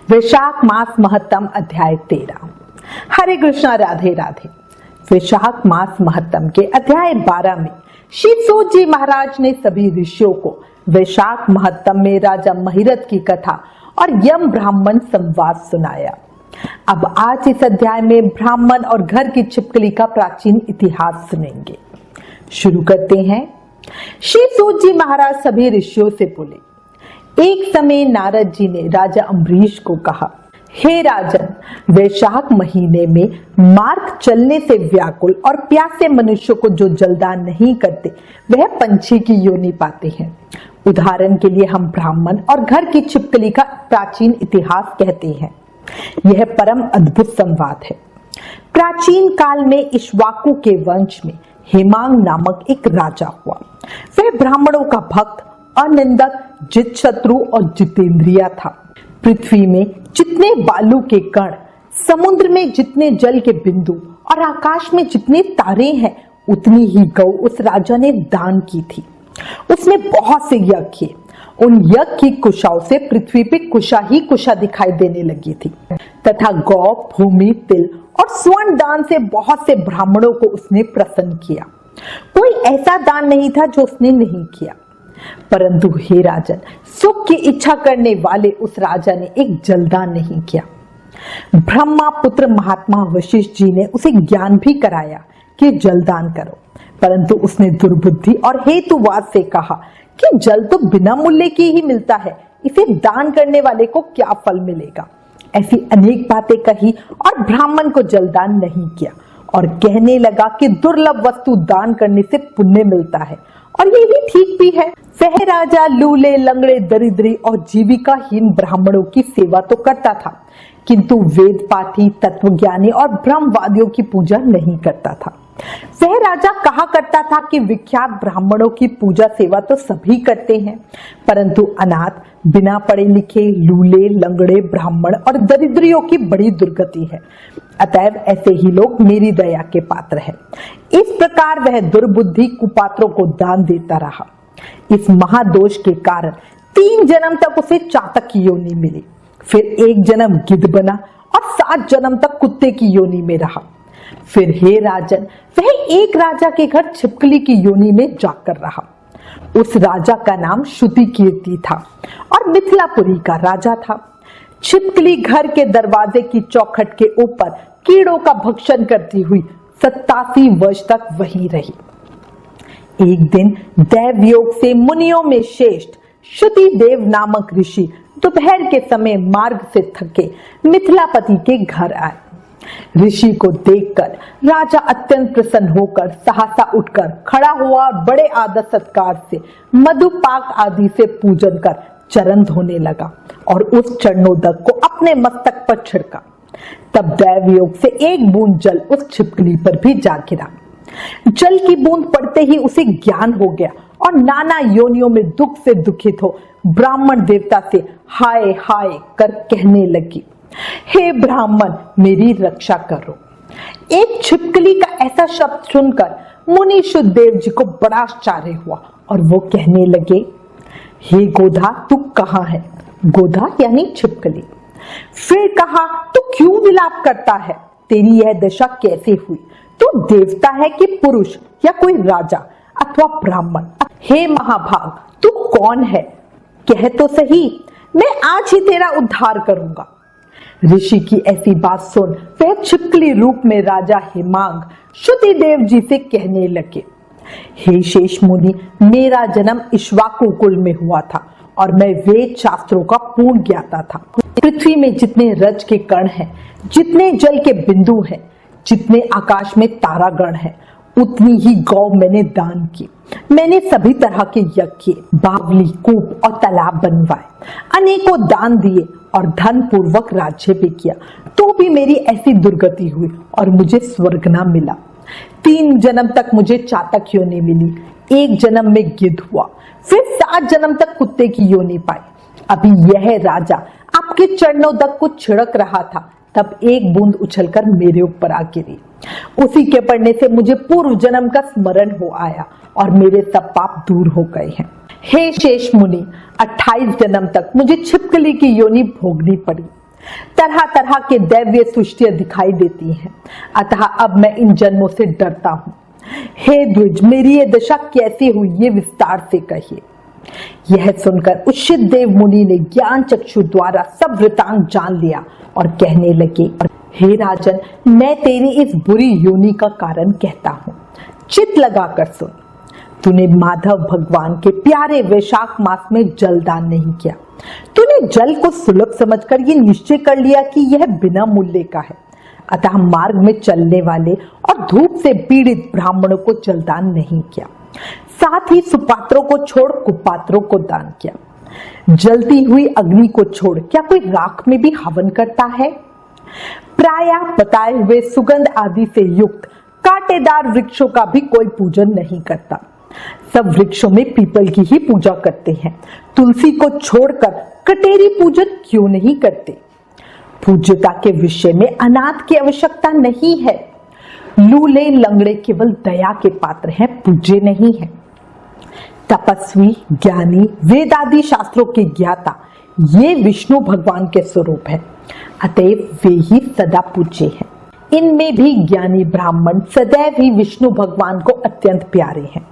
वैशाख मास महत्तम अध्याय 13। हरे कृष्णा, राधे राधे। वैशाख मास महत्तम के अध्याय 12 में श्री सूत जी महाराज ने सभी ऋषियों को वैशाख महत्तम में राजा महिरथ की कथा और यम ब्राह्मण संवाद सुनाया। अब आज इस अध्याय में ब्राह्मण और घर की छिपकली का प्राचीन इतिहास सुनेंगे। शुरू करते हैं। श्री सूत जी महाराज सभी ऋषियों से बोले, एक समय नारद जी ने राजा अम्बरीश को कहा, हे राजन, वैशाख महीने में मार्ग चलने से व्याकुल और प्यासे मनुष्यों को जो जलदान नहीं करते वह पंछी की योनि पाते हैं। उदाहरण के लिए हम ब्राह्मण और घर की छिपकली का प्राचीन इतिहास कहते हैं। यह परम अद्भुत संवाद है। प्राचीन काल में इक्ष्वाकु के वंश में हेमांग नामक एक राजा हुआ। वह ब्राह्मणों का भक्त, अनिंदक, जित शत्रु और जितेंद्रिया था। पृथ्वी में जितने बालू के कण, समुद्र में जितने जल के बिंदु और आकाश में जितने तारे हैं, उतनी ही गौ उस राजा ने दान की थी। उसने बहुत से यज्ञ किए। उन यज्ञ की कुशाओं से पृथ्वी पे कुशा ही कुशा दिखाई देने लगी थी तथा गौ, भूमि, तिल और स्वर्ण दान से बहुत से ब्राह्मणों को उसने प्रसन्न किया। कोई ऐसा दान नहीं था जो उसने नहीं किया। परंतु हे राजन, सुख की इच्छा करने वाले उस राजा ने एक जलदान नहीं किया। ब्रह्मा पुत्र महात्मा वशिष्ठ जी ने उसे ज्ञान भी कराया कि जलदान करो, परंतु उसने दुर्बुद्धि और हेतुवाद से कहा कि जल तो बिना मूल्य की ही मिलता है, इसे दान करने वाले को क्या फल मिलेगा। ऐसी अनेक बातें कही और ब्राह्मण को जलदान नहीं किया और कहने लगा कि दुर्लभ वस्तु दान करने से पुण्य मिलता है और ये भी ठीक भी है। वह राजा लूले, लंगड़े, दरिद्री और जीविकाहीन ब्राह्मणों की सेवा तो करता था, किंतु वेद पाठी, तत्वज्ञानी और ब्रह्मवादियों की पूजा नहीं करता था। वह राजा कहा करता था कि विख्यात ब्राह्मणों की पूजा सेवा तो सभी करते हैं, परंतु अनाथ, बिना पढ़े लिखे, लूले, लंगड़े ब्राह्मण और दरिद्रियों की बड़ी दुर्गति है। अतएव ऐसे ही लोग मेरी दया के पात्र हैं। इस प्रकार वह दुर्बुद्धि कुपात्रों को दान देता रहा। इस महादोष के कारण 3 जन्म तक उसे चातक की योनि मिली, फिर 1 जन्म गिद्ध बना और 7 जन्म तक कुत्ते की योनि में रहा। फिर हे राजन, वह एक राजा के घर छिपकली की योनि में जाकर रहा। उस राजा का नाम श्रुति कीर्ति था और मिथिलापुरी का राजा था। छिपकली घर के दरवाजे की चौखट के ऊपर कीड़ों का भक्षण करती हुई 87 वर्ष तक वहीं रही। एक दिन दैव योग से मुनियों में श्रेष्ठ श्रुति देव नामक ऋषि दोपहर के समय मार्ग से थके मिथिलापति के घर आए। ऋषि को देखकर राजा अत्यंत प्रसन्न होकर सहसा उठकर खड़ा हुआ और बड़े आदर सत्कार से मधुपाक आदि से पूजन कर चरण धोने लगा और उस चरणोदक को अपने मस्तक पर छिड़का। तब दैव योग से एक बूंद जल उस छिपकली पर भी जा गिरा। जल की बूंद पड़ते ही उसे ज्ञान हो गया और नाना योनियों में दुख से दुखित हो ब्राह्मण देवता से हाय हाय कर कहने लगी, हे ब्राह्मण, मेरी रक्षा करो। एक छिपकली का ऐसा शब्द सुनकर मुनि शुद्धदेव जी को बड़ा आश्चर्य हुआ और वो कहने लगे, हे गोधा, तू कहाँ है? गोधा यानी छिपकली। फिर कहा, तू क्यों विलाप करता है? तेरी यह दशा कैसे हुई? तू देवता है कि पुरुष या कोई राजा अथवा ब्राह्मण? हे महाभाग, तू कौन है? कह तो सही, मैं आज ही तेरा उद्धार करूंगा। ऋषि की ऐसी बात सुन वह छिपकली रूप में राजा हेमांग श्रुति देव जी से कहने लगे, हे शेष मुनि, मेरा जन्म इक्ष्वाकु कुल में हुआ था और मैं वेद शास्त्रों का पूर्ण ज्ञाता था। पृथ्वी में जितने रज के कण हैं, जितने जल के बिंदु हैं, जितने आकाश में तारागण हैं, उतनी ही गौ मैंने दान की। मैंने सभी तरह के यज्ञ किए, बावली, कूप और तालाब बनवाए, अनेकों दान दिए और धन पूर्वक राज्य भी किया, तो भी मेरी ऐसी दुर्गति हुई और मुझे स्वर्ग न मिला। 3 जन्म तक मुझे चातक योनि मिली, 1 जन्म में गिद्ध हुआ, फिर 7 जन्म तक कुत्ते की योनि पाई। अभी यह राजा आपके चरणोदक को छिड़क रहा था, तब एक बूंद उछलकर मेरे ऊपर आ गिरी। उसी के पड़ने से मुझे पूर्व जन्म का स्मरण हो आया और मेरे सब पाप दूर हो गए हैं। हे शेष मुनि, 28 जन्म तक मुझे छिपकली की योनि भोगनी पड़ी। तरह तरह के दैवीय सृष्टियां दिखाई देती हैं, अतः अब मैं इन जन्मों से डरता हूं। हे द्विज, मेरी ये दशा कैसे हुई, ये विस्तार से कहिए। यह सुनकर उचित देव मुनि ने ज्ञान चक्षु द्वारा सब वृतांत जान लिया और कहने लगे, हे राजन, मैं तेरी इस बुरी योनि का कारण कहता हूँ, चित लगाकर सुन। तूने माधव भगवान के प्यारे वैशाख मास में जलदान नहीं किया। तूने जल को सुलभ समझकर ये निश्चय कर लिया कि यह बिना मूल्य का है, अतः मार्ग में चलने वाले और धूप से पीड़ित ब्राह्मणों को जलदान नहीं किया। साथ ही सुपात्रों को छोड़ कुपात्रों को दान किया। जलती हुई अग्नि को छोड़ क्या कोई राख में भी हवन करता है? प्रायः बताए हुए सुगंध आदि से युक्त कांटेदार वृक्षों का भी कोई पूजन नहीं करता। सब वृक्षों में पीपल की ही पूजा करते हैं। तुलसी को छोड़कर कटेरी पूजन क्यों नहीं करते? पूज्यता के विषय में अनाथ की आवश्यकता नहीं है। लूले लंगड़े केवल दया के पात्र हैं, पूज्य नहीं है। तपस्वी, ज्ञानी, वेद आदि शास्त्रों के ज्ञाता ये विष्णु भगवान के स्वरूप है, अतएव वे ही सदा पूज्य हैं। इनमें भी ज्ञानी ब्राह्मण सदैव ही विष्णु भगवान को अत्यंत प्यारे हैं।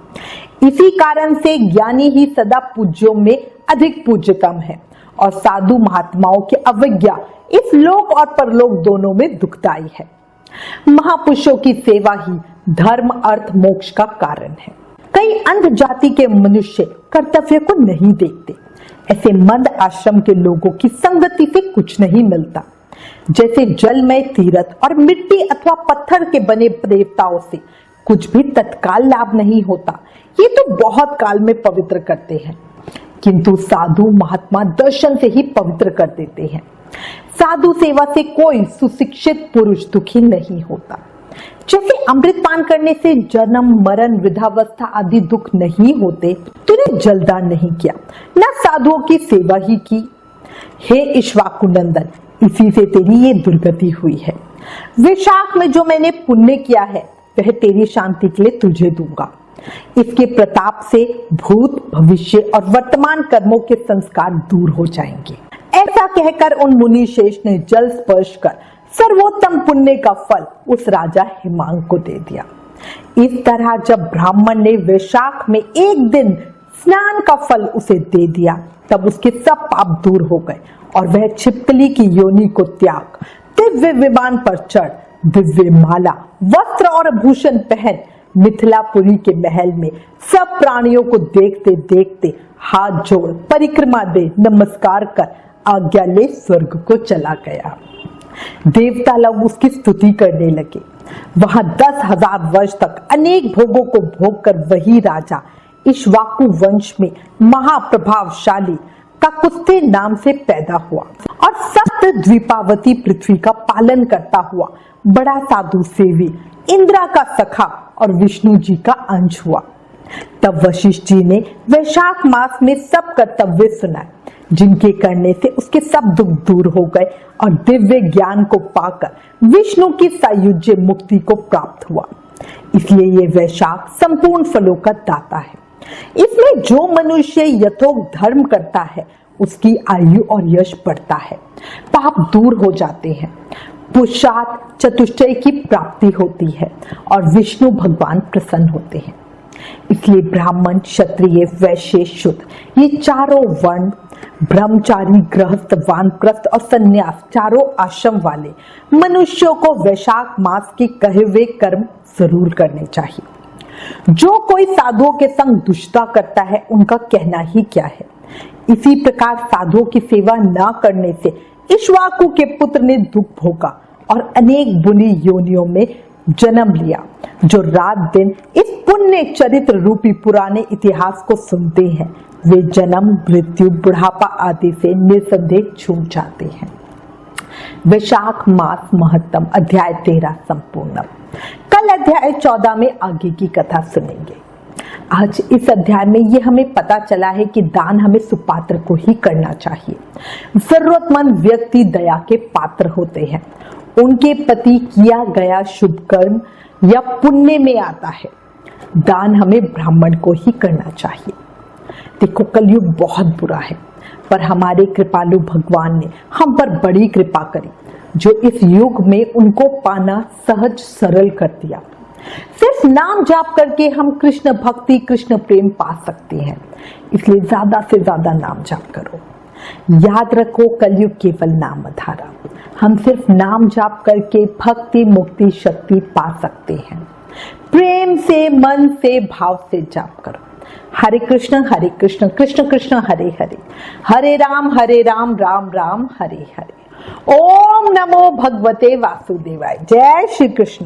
इसी कारण से ज्ञानी ही सदा पूज्यों में अधिक पूज्यतम है और साधु महात्माओं की अवज्ञा इस लोक और परलोक दोनों में दुखदायी है। महापुरुषों की सेवा ही धर्म, अर्थ, मोक्ष का कारण है। कई अंध जाति के मनुष्य कर्तव्य को नहीं देखते। ऐसे मंद आश्रम के लोगों की संगति से कुछ नहीं मिलता। जैसे जल में तीर्थ और मिट्टी अथवा पत्थर के बने देवताओं से कुछ भी तत्काल लाभ नहीं होता, ये तो बहुत काल में पवित्र करते हैं, किंतु साधु महात्मा दर्शन से ही पवित्र कर देते हैं। साधु सेवा से कोई सुशिक्षित पुरुष दुखी नहीं होता। जैसे अमृत पान करने से जन्म, मरण, वृद्धावस्था आदि दुख नहीं होते, तूने जलदान नहीं किया, न साधुओं की सेवा ही की। हे इक्ष्वाकुनंदन, इसी से तेरी ये दुर्गति हुई है। वैशाख में जो मैंने पुण्य किया है वह तेरी शांति के लिए तुझे दूंगा। इसके प्रताप से भूत, भविष्य और वर्तमान कर्मों के संस्कार दूर हो जाएंगे। ऐसा कहकर उन मुनि शेष ने जल स्पर्श कर सर्वोत्तम पुण्य का फल उस राजा हिमांग को दे दिया। इस तरह जब ब्राह्मण ने वैशाख में एक दिन स्नान का फल उसे दे दिया, तब उसके सब पाप दूर हो गए और वह छिपकली की योनि को त्याग दिव्य विमान पर चढ़ दिव्य माला, वस्त्र और भूषण पहन मिथिलापुरी के महल में सब प्राणियों को देखते देखते हाथ जोड़ परिक्रमा दे नमस्कार कर आज्ञा ले स्वर्ग को चला गया। देवता लोग उसकी स्तुति करने लगे। वहां 10,000 वर्ष तक अनेक भोगों को भोग कर वही राजा इक्ष्वाकु वंश में महाप्रभावशाली काकुत्स्थी नाम से पैदा हुआ और सप्त द्वीपावती पृथ्वी का पालन करता हुआ बड़ा साधु सेवी इंद्रा का सखा और विष्णु जी का अंश हुआ। तब वशिष्ठ जी ने वैशाख मास में सब कर्तव्य सुनाए, जिनके करने से उसके सब दुख दूर हो गए और दिव्य ज्ञान को पाकर विष्णु की सायुज्य मुक्ति को प्राप्त हुआ। इसलिए ये वैशाख संपूर्ण फलों का दाता है। इसमें जो मनुष्य यथोक्त धर्म करता है उसकी आयु और यश बढ़ता है, पाप दूर हो जाते हैं, पुरुषार्थ चतुष्टय की प्राप्ति होती है और विष्णु भगवान प्रसन्न होते हैं। इसलिए ब्राह्मण, क्षत्रिय, वैश्य, शूद्र ये चारों वर्ण, ब्रह्मचारी, गृहस्थ, वानप्रस्थ और सन्यास चारों आश्रम वाले मनुष्यों को वैशाख मास के कहे हुए कर्म जरूर करने चाहिए। जो कोई साधुओं के संग दुष्टता करता है उनका कहना ही क्या है। इसी प्रकार साधुओं की सेवा न करने से इक्ष्वाकु के पुत्र ने दुख भोगा और अनेक बुरी योनियों में जन्म लिया। जो रात दिन इस पुण्य चरित्र रूपी पुराने इतिहास को सुनते हैं वे जन्म, मृत्यु, बुढ़ापा आदि से निसंदेह छूट जाते हैं। वैशाख मास महत्तम अध्याय 13 संपूर्ण। कल अध्याय 14 में आगे की कथा सुनेंगे। आज इस अध्याय में ये हमें पता चला है कि दान हमें सुपात्र को ही करना चाहिए। जरूरतमंद व्यक्ति दया के पात्र होते हैं। उनके प्रति किया गया शुभ कर्म या पुण्य में आता है। दान हमें ब्राह्मण को ही करना चाहिए। देखो, कलयुग बहुत बुरा है। पर हमारे कृपालु भगवान ने हम पर बड़ी कृपा करी, जो इस युग में उनको पाना सहज सरल कर दिया। सिर्फ नाम जाप करके हम कृष्ण भक्ति, कृष्ण प्रेम पा सकते हैं, इसलिए ज्यादा से ज्यादा नाम जाप करो। याद रखो, कलयुग केवल नाम आधारा। हम सिर्फ नाम जाप करके भक्ति, मुक्ति, शक्ति पा सकते हैं। प्रेम से, मन से, भाव से जाप करो। हरे कृष्ण कृष्ण कृष्ण हरे हरे, हरे राम राम राम हरे हरे। ओम नमो भगवते वासुदेवाय। जय श्री कृष्ण।